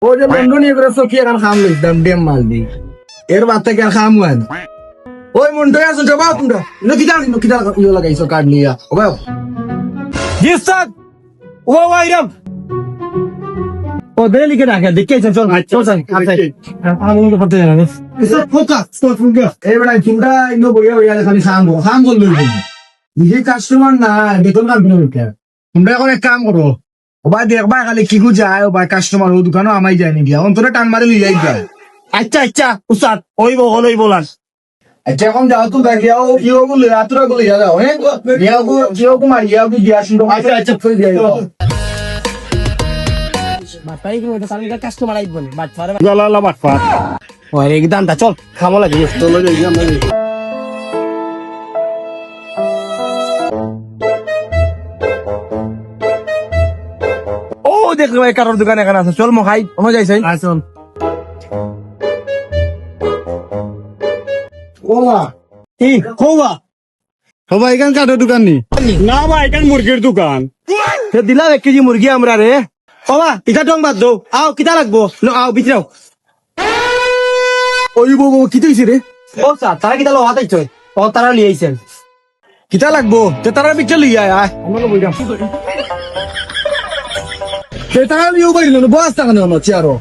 ও যে লন্ডনে করে সকি এখন খাম লইতাম ডেম মাল দি এর বাদ থেকে আর খাম হয় না ওই মন্টু আসুন জবাব তোমরা কিটা ইয়ে লাগাইছো কার্ড নিয়া ও ভাই জি স্যার ও ভাইরাম ও দেলি কে রাখা দেখে চল চল চল আমি তো করতে জানি এসব ফোকাস তো ফুঙ্গা এই বড় চিন্তা ইনো বইয়া বইয়া খালি খাম বল লই নিজে কাস্টমার না বেতন কাম কিনা তোমরা এখন এক কাম করো ও ভাই দেখবা খালি কি কু যায় ও ভাই কাস্টমার ও দোকানও আমাই যায়নি দিয়া অন্তরে টান মারি লই যাই যায় আচ্ছা আচ্ছা উস্তাদ ওইব হলই বলান আচ্ছা এখন যাও তো দেখিয়াও কিও বলে আতরা বলে যাও হ্যাঁ কিও মারি যাও কি দিয়া শুনো আচ্ছা আচ্ছা কই যাই বাটাই কি ওটা সামনে কাস্টমার আইব না বাট ফারে গলালা বাটপা ওই একদম তা চল খামো লাগে চলে যাই আমরা ও দেখো ভাই কারোর দোকান এখানে আছে চল মো খাই ওনো যাইছেন আসুন ওলা কি কোবা সবাই এখান কাঠের দোকান নি না ভাই এখান মুরগির দোকান সে দিলাম 1 কেজি মুরগি আমরা রে ওবা এটা টং বাদ দাও আও কিটা লাগবো নো আও বিচরাও ওই বউ কি তুইছি রে ও স্যার তারা কিটা লো হাতাই চয় ও তারা নিয়ে আইছেন কিতা লাগবো তে তারা পিকচার লইয়া আয় আমরা বইরাম তে তারা লিও বাইরে না বস টাকা না চিয়ারো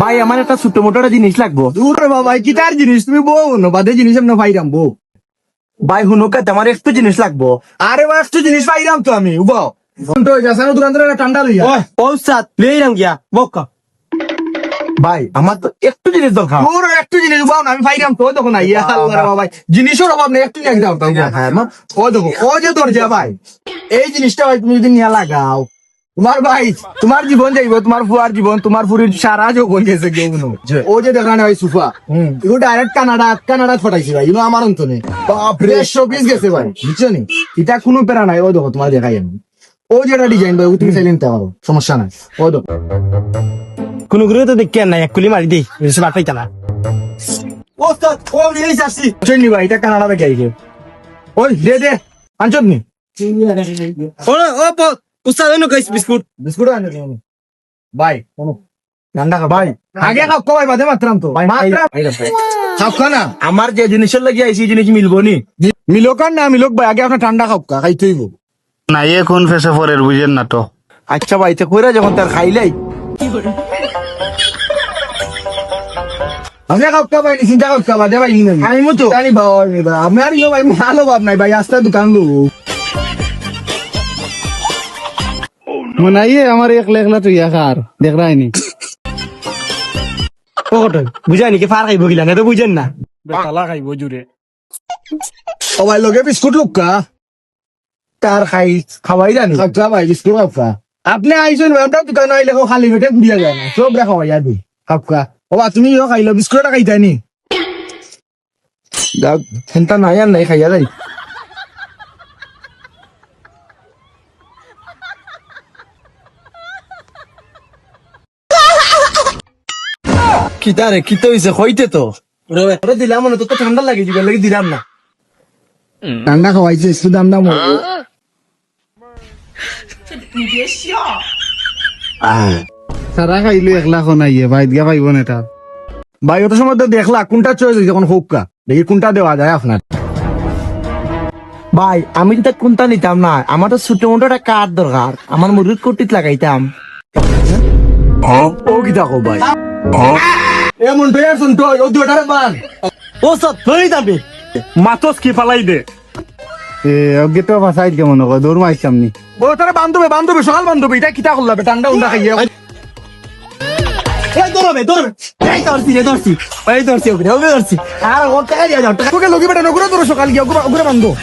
ভাই আমার একটা ছোট মোটো জিনিস লাগবো দূর রে বাবা কিতার জিনিস তুমি বউ না বাদে জিনিস না পাইরাম বউ ভাই হুনুকা আমার একটু জিনিস লাগবো আরে বাস তো জিনিস পাইরাম তো আমি উবাও ফোন তো যাসানো দোকান ধরে ঠান্ডা লইয়া ও স্যার লইরাম গিয়া বক্কা ভাই আমার তো একটু জিনিস দরকার ওর একটু জিনিস উবাও না আমি পাইরাম তো তখন আইয়া আল্লাহ রে বাবা জিনিসের অভাব নেই একটু নিয়ে যাও তো হ্যাঁ মা ও দেখো ও যে তোর যা ভাই এই জিনিসটা ভাই তুমি যদি নিয়ে লাগাও তোমার ভাই তোমার জীবন যাইব তোমার ফুয়ার জীবন তোমার ফুরির সারা যৌবন গেছে কেউ ও যে দেখানে ভাই সুফা এগুলো ডাইরেক্ট কানাডা ফটাইছি ভাই এগুলো আমার অন্তনে বাপরে 100 পিস গেছে ভাই বুঝছো নি এটা কোনো পেরা নাই ও দেখো তোমার দেখাই আমি ও যেটা ডিজাইন ভাই ও তুমি চাইলে নিতে পারো সমস্যা নাই ও দেখো কোন গুরু তো দেখি নাই এক কুলি মারি দেই বেশি বাট পাইতা না ওস্তাদ ও নিয়ে যাচ্ছি চলনি ভাই এটা কানাডা থেকে আইছে ওই দে আনছত নি ও ও উস্তাদ এনো কইস বিস্কুট বিস্কুট আনছো তুমি ভাই ঠান্ডা খা ভাই আগে খাও কবাই বাদে মাত্রাম তো খাও খা না আমার যে জিনিসের লাগি আইছি জিনিস মিলবো নি মিলোক আর না মিলোক ভাই আগে আপনার ঠান্ডা খাও খাই থইব না এ কোন ফেসে পরের বুঝেন না তো আচ্ছা ভাই তে কইরা যখন তার খাইলাই আপনি খাও কা ভাই চিন্তা খাও কা বাদে ভাই আমি মতো জানি ভাই আমি আর ইয়ে ভাই ভালো ভাব নাই ভাই আস্তে দোকান লো মনে আইয়ে আমার একলা একলা তুই একার দেখ রাইনি ও কত বুঝানি কি ফার খাইব গিলা না তো বুঝেন না বেতালা খাইব জুড়ে ও ভাই লগে বিস্কুট লোক কা তার খাই খাওয়াই জানি খাও কা ভাই বিস্কুট খাও কা আপনি আইছেন ভাই আমরা দোকান আইলে খালি পেটে ঘুরিয়া যায় না সব রাখা ভাই আদি খাও কা ও বা তুমি খাইলো বিস্কুটটা খাইতা নি দাও সেন্টা নাই আর নাই খাইয়া যাই কিতা রে কিতা হইছে কইতে তো রে দিলাম না তো ঠান্ডা লাগে দিবে লাগি দিলাম না ঠান্ডা খাওয়াইছে একটু দাম দাম সারা খাইলে একলা খন আইয়ে বাইদ গা পাইব না এটা ভাই অত সময় তো দেখলা কোনটা চয়েস হয়েছে এখন হোক কা দেখি কোনটা দেওয়া যায় আপনার ভাই আমি তো কোনটা নিতাম না আমার তো ছোট মোটো একটা কাঠ দরকার আমার মুরগির কুটিত লাগাইতাম ও কি দেখো ভাই এমন তো শুন তো ও দুটারে বান ও সব ধরে যাবে মাতস কি ফালাই দে এ অগে তো ফাসাই কেমন কয় দৌড় মাইছ সামনি ও তারে বান্ধবে সকাল বান্ধবে এটা কিতা করলাবে ঠান্ডা উন্ডা খাইয়া এই ধরবে এই ধরছি ওকে ধরছি আর ওর টাকা দিয়া যাও টাকা তোকে লগি বেটা নগুরা তোর সকাল গিয়া ওগুরা বান্ধব